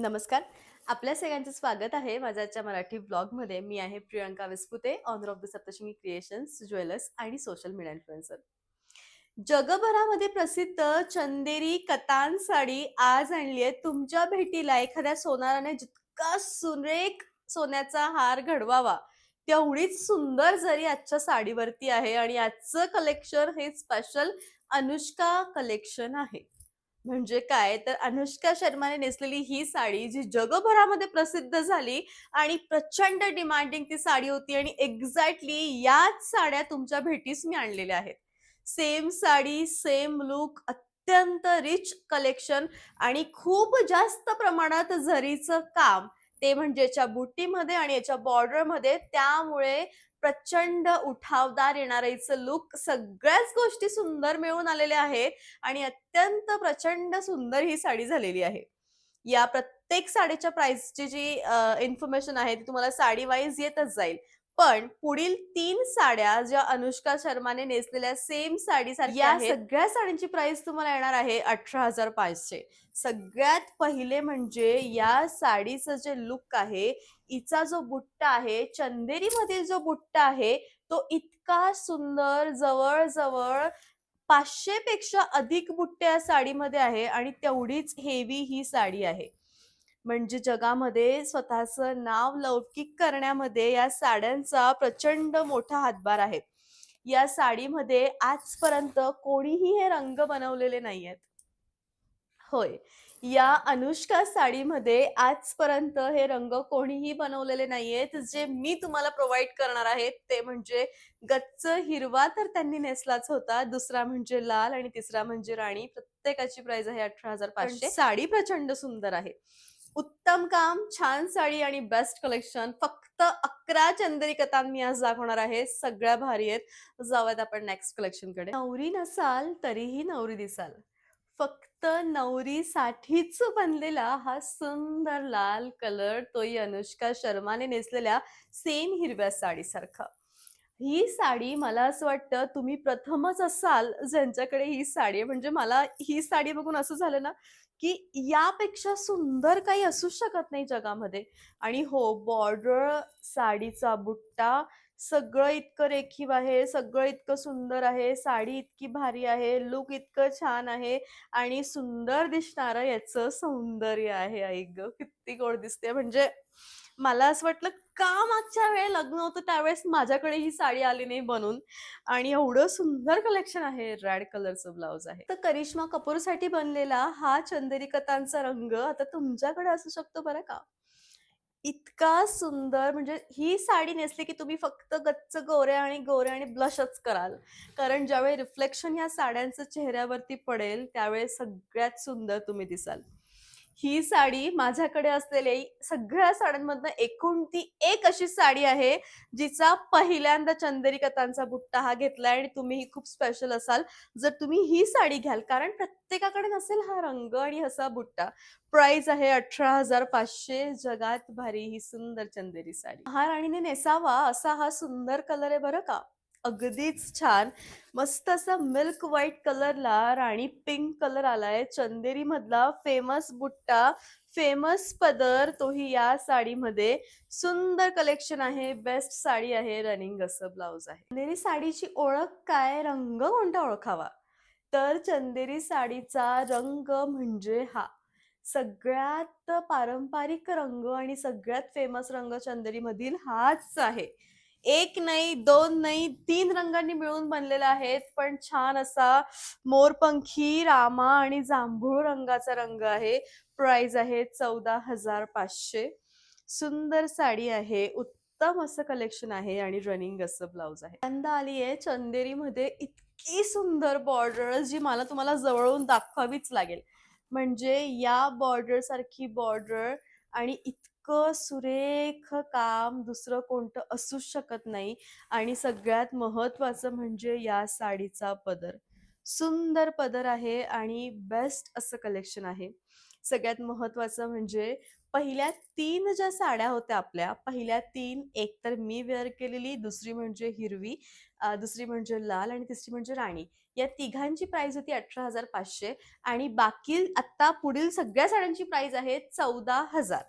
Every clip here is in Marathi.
नमस्कार. आपल्या सगळ्यांचं स्वागत आहे माझ्या आजच्या मराठी ब्लॉगमध्ये. मी आहे Priyanka Vispute, owner of the Saptashrungi creations, jewellers आणि सोशल मीडिया इन्फ्लुएन्सर. जगभरामध्ये प्रसिद्ध चंदेरी कतान साडी आज आणली आहे तुमच्या भेटीला. एखाद्या सोनाराने जितका सुरेख सोन्याचा हार घडवावा, तेवढीच सुंदर जरी आजच्या साडीवरती आहे आणि आजचं कलेक्शन हे स्पेशल अनुष्का कलेक्शन आहे. म्हणजे काय तर अनुष्का शर्माने नेसलेली ही साडी जी जगभरामध्ये प्रसिद्ध झाली आणि प्रचंड डिमांडिंग ती साडी होती आणि एक्झॅक्टली याच साड्या तुमच्या भेटीस मी आणलेल्या आहेत. सेम साडी, सेम लुक, अत्यंत रिच कलेक्शन आणि खूप जास्त प्रमाणात जरीचं काम, ते म्हणजे याच्या बुट्टीमध्ये आणि याच्या बॉर्डरमध्ये. त्यामुळे प्रचंड उठावदार येणारं हिचं लुक, सगळ्याच गोष्टी सुंदर मिळून आलेल्या आहेत आणि अत्यंत प्रचंड सुंदर ही साडी झालेली आहे. या प्रत्येक साडीच्या प्राइसची जी इन्फॉर्मेशन आहे ती तुम्हाला साडी वाईज येतच जाईल. पण पुढील 3 साड्या ज्या अनुष्का शर्माने नेसलेल्या सेम साडीसारख्या या आहेत, सगळ्या साडींची प्राइस तुम्हाला येणार आहे 18,500. सगळ्यात पहिले म्हणजे या साडीचं जे लुक आहे, हिचा जो बुट्टा आहे, चंदेरीमधील जो बुट्टा आहे, तो इतका सुंदर जवळ-जवळ 500 पेक्षा अधिक बुट्टे या साडीमध्ये आहे आणि तेवढीच हेवी ही साडी आहे. म्हणजे जगामध्ये स्वतःचं नाव लौकिक करण्यामध्ये या साड्यांचा प्रचंड मोठा हातभार आहे. या साडीमध्ये आजपर्यंत कोणीही हे रंग बनवलेले नाहीयेत. होय. या अनुष्का साडीमध्ये आजपर्यंत हे रंग कोणीही बनवलेले नाहीयेत. जे मी तुम्हाला प्रोव्हाईड करणार आहे ते म्हणजे गच्च हिरवा तर त्यांनी नेसलाच होता. दुसरा म्हणजे लाल आणि तिसरा म्हणजे राणी. प्रत्येकाची प्राइस आहे 18,500. पण साडी प्रचंड सुंदर आहे. उत्तम काम, छान साडी आणि बेस्ट कलेक्शन. फक्त 11 चंदेरी कतान मी आज दाखवणार आहे. सगळ्या भारी आहेत. जाऊयात आपण नेक्स्ट कलेक्शनकडे. नवरी नसाल तरीही नवरी दिसाल. फक्त नवरीसाठीच बनलेला हा सुंदर लाल कलर, तोही अनुष्का शर्माने नेसलेल्या सेम हिरव्या साडीसारखा. ही साडी मला असं वाटतं तुम्ही प्रथमच असाल ज्यांच्याकडे ही साडी आहे. म्हणजे मला ही साडी बघून असं झालं ना, की यापेक्षा सुंदर काही असूच शकत नाही जगामध्ये. आणि हो, बॉर्डर, साडीचा बुट्टा सगळं इतकं रेखीव आहे, सगळं इतकं सुंदर आहे, साडी इतकी भारी आहे, लूक इतकं छान आहे आणि सुंदर दिसणारं याचं सौंदर्य आहे. आई गं! किती गोड दिसते. म्हणजे मला असं वाटलं, का मागच्या वेळी लग्न होतं त्यावेळेस माझ्याकडे ही साडी आली नाही बनून. आणि एवढं सुंदर कलेक्शन आहे. रेड कलरचं ब्लाउज आहे. तर करिश्मा कपूरसाठी बनलेला हा चंदेरी कतांचा रंग आता तुमच्याकडे असू शकतो बरं का. इतका सुंदर, म्हणजे ही साडी नेसली की तुम्ही फक्त गच्च गोऱ्या आणि ब्लशच कराल. कारण ज्यावेळी रिफ्लेक्शन या साड्यांचं चेहऱ्यावरती पडेल, त्यावेळेस सगळ्यात सुंदर तुम्ही दिसाल. ही साडी माझ्याकडे असलेली सगळ्या साड्यांमधनं एकूण ती एक अशी साडी आहे, जिचा पहिल्यांदा चंदेरी कतांचा बुट्टा हा घेतलाय आणि तुम्ही ही खूप स्पेशल असाल, जर तुम्ही ही साडी घ्याल. कारण प्रत्येकाकडे नसेल हा रंग आणि असा बुट्टा. प्राइस आहे 18,500. जगात भारी ही सुंदर चंदेरी साडी. महाराणीने नेसावा असा हा सुंदर कलर आहे बरं का. अगदीच छान. मस्त असा मिल्क व्हाईट कलरला राणी पिंक कलर आलाय. चंदेरी मधला फेमस बुट्टा, फेमस पदर, तोही या साडीमध्ये. सुंदर कलेक्शन आहे. बेस्ट साडी आहे. रनिंग असं ब्लाउज आहे. चंदेरी साडीची ओळख काय? रंग कोणता ओळखावा? तर चंदेरी साडीचा रंग म्हणजे हा. सगळ्यात पारंपरिक रंग आणि सगळ्यात फेमस रंग चंदेरीमधील हाच आहे. एक नाही, 2 नाही, 3 रंगांनी मिळून बनलेला आहे. पण छान असा मोरपंखी, रामा आणि जांभूळ रंगाचा रंग आहे. प्राइस आहे 14,500. सुंदर साडी आहे. उत्तम असं कलेक्शन आहे आणि रनिंग असं ब्लाउज आहे. पहिल्यांदा आली आहे चंदेरीमध्ये इतकी सुंदर बॉर्डर, जी मला तुम्हाला जवळून दाखवावीच लागेल. म्हणजे या बॉर्डर सारखी बॉर्डर आणि इतकं सुरेख काम दुसरं कोणतं असूच शकत नाही. आणि सगळ्यात महत्त्वाचं म्हणजे या साडीचा पदर. सुंदर पदर आहे आणि बेस्ट असं कलेक्शन आहे. सगळ्यात महत्वाचं म्हणजे पहिल्या 3 ज्या साड्या होत्या आपल्या, पहिल्या 3 एक तर मी वेअर केलेली, दुसरी म्हणजे हिरवी, दुसरी म्हणजे लाल आणि तिसरी म्हणजे राणी. या तिघांची प्राईस होती 18,500 आणि बाकी आता पुढील सगळ्या साड्यांची प्राईस आहे 14,000.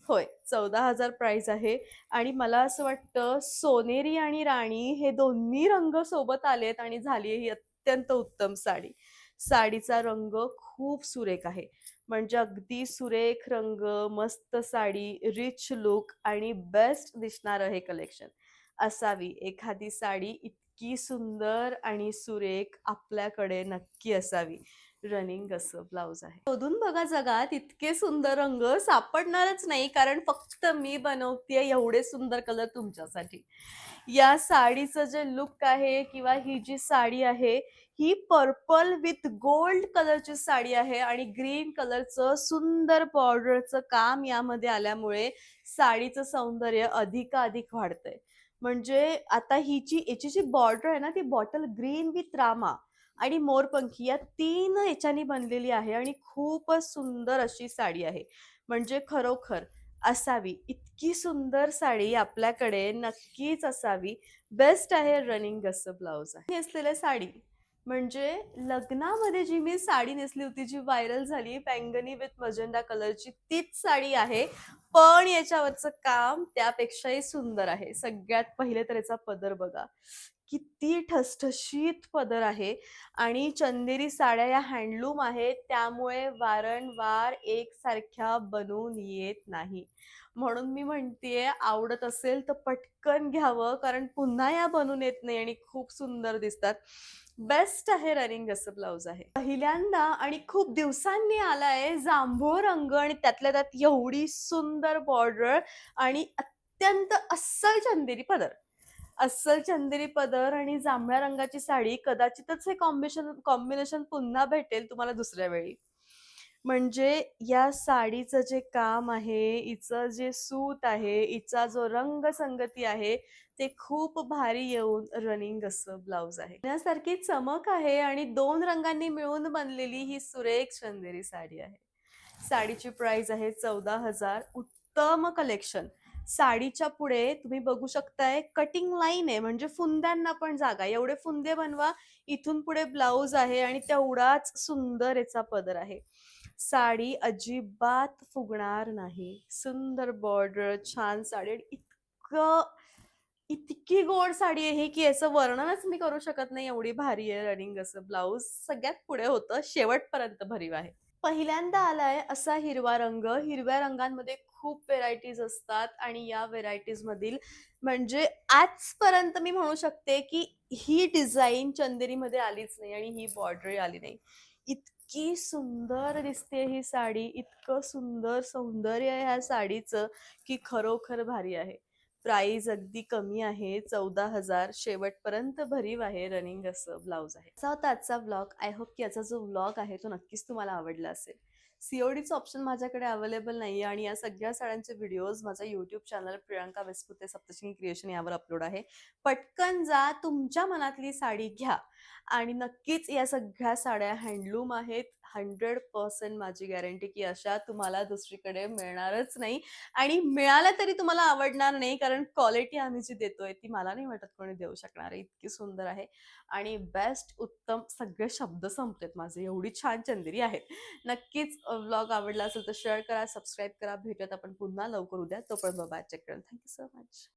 होय, 14,000 प्राईस आहे आणि मला असं वाटतं सोनेरी आणि राणी हे दोन्ही रंग सोबत आलेत आणि झाली आहे ही अत्यंत उत्तम साडी. साडीचा रंग खूप सुरेख आहे. म्हणजे अगदी सुरेख रंग, मस्त साडी, रिच लूक आणि बेस्ट दिसणारं हे कलेक्शन. असावी एखादी साडी इतकी सुंदर आणि सुरेख आपल्याकडे नक्की असावी. रनिंग असं ब्लाउज आहे. शोधून बघा जगात इतके सुंदर रंग सापडणारच नाही कारण फक्त मी बनवतेय एवढे सुंदर कलर तुमच्यासाठी. या साडीचं जे लुक आहे किंवा ही जी साडी आहे ही पर्पल विथ गोल्ड कलरची साडी आहे आणि ग्रीन कलरचं सुंदर बॉर्डरचं काम यामध्ये आल्यामुळे साडीचं सौंदर्य अधिकाधिक वाढतंय. म्हणजे आता याची जी बॉर्डर आहे ना ती बॉटल ग्रीन विथ रामा आणि मोरपंखी या 3 ह्याच्यानी बनलेली आहे आणि खूपच सुंदर अशी साडी आहे. म्हणजे खरोखर असावी इतकी सुंदर साडी आपल्याकडे नक्कीच असावी. बेस्ट आहे रनिंग असं ब्लाउज आहे. नेसलेली साडी म्हणजे लग्नामध्ये जी मी साडी नेसली होती जी व्हायरल झाली बैंगनी विथ मजेंडा कलरची तीच साडी आहे. पण याच्यावरचं काम त्यापेक्षाही सुंदर आहे. सगळ्यात पहिले तर याचा पदर बघा. किती ठसठशीत पदर आहे आणि चंदेरी साड्या या हँडलूम आहेत त्यामुळे वारंवार एकसारख्या बनून येत नाही. म्हणून मी म्हणतेय आवडत असेल तर पटकन घ्यावं कारण पुन्हा या बनून येत नाही आणि खूप सुंदर दिसतात. बेस्ट आहे रनिंग असं ब्लाउज आहे. पहिल्यांदा आणि खूप दिवसांनी आलाय जांभूळ रंग आणि त्यातल्या त्यात एवढी सुंदर बॉर्डर आणि अत्यंत अस्सल चंदेरी पदर. अस्सल चंदेरी पदर आणि जांभळ्या रंगाची साडी कदाचितच हे कॉम्बिनेशन पुन्हा भेटेल तुम्हाला दुसऱ्या वेळी. म्हणजे या साडीचं जे काम आहे, हिचं जे सूत आहे, हिचा जो रंगसंगती आहे, ते खूप भारी येऊन रनिंग असं ब्लाउज आहे. यासारखी चमक आहे आणि 2 रंगांनी मिळून बनलेली ही सुरेख चंदेरी साडी आहे. साडीची प्राइस आहे 14,000. उत्तम कलेक्शन. साडीच्या पुढे तुम्ही बघू शकताय कटिंग लाईन आहे म्हणजे फुंद्यांना पण जागा. एवढे फुंदे बनवा. इथून पुढे ब्लाउज आहे आणि तेवढाच सुंदर याचा पदर आहे. साडी अजिबात फुगणार नाही. सुंदर बॉर्डर, छान साडी आणि इतकी गोड साडी आहे की याचं वर्णनच मी करू शकत नाही एवढी भारी आहे रनिंग असं ब्लाउज. सगळ्यात पुढे होतं, शेवटपर्यंत भरीव आहे. पहिल्यांदा आलाय असा हिरवा रंग. हिरव्या रंगांमध्ये खूप व्हेरायटीज असतात आणि या व्हेरायटीज मधील म्हणजे आजपर्यंत मी म्हणू शकते की ही डिझाईन चंदेरीमध्ये आलीच नाही आणि ही बॉर्डर आली नाही. इतकी सुंदर दिसते ही साडी, इतकं सुंदर सौंदर्य आहे ह्या साडीचं की खरोखर भारी आहे. प्राइस अगदी कमी आहे 14,000. शेवटपर्यंत भरीव आहे रनिंग असं ब्लाउज आहे. असा होता आजचा व्लॉग. आय होप की याचा जो व्लॉग आहे तो नक्कीच तुम्हाला आवडला असेल. सीओडीचं ऑप्शन माझ्याकडे अवेलेबल नाहीये आणि या सगळ्या साड्यांचे व्हिडिओज माझ्या YouTube channel Priyanka Vespute Saptashrungi creation यावर अपलोड आहे. पटकन जा, तुमच्या मनातली साडी घ्या आणि नक्कीच या सगळ्या साड्या हँडलूम आहेत. 100% माझी गॅरंटी की अशा तुम्हाला दुसरीकडे मिळणारच नाही आणि मिळाल्या तरी तुम्हाला आवडणार नाही कारण क्वालिटी आम्ही जी देतोय ती मला नाही वाटत कोणी देऊ शकणार आहे. इतकी सुंदर आहे आणि बेस्ट, उत्तम सगळे शब्द संपलेत माझे. एवढी छान चंदेरी आहेत. नक्कीच व्लॉग आवडला असेल तर शेअर करा, सबस्क्राईब करा. भेटूयात आपण पुन्हा लवकर उद्या. तोपर्यंत बाय. चेक करा. Thank you so much.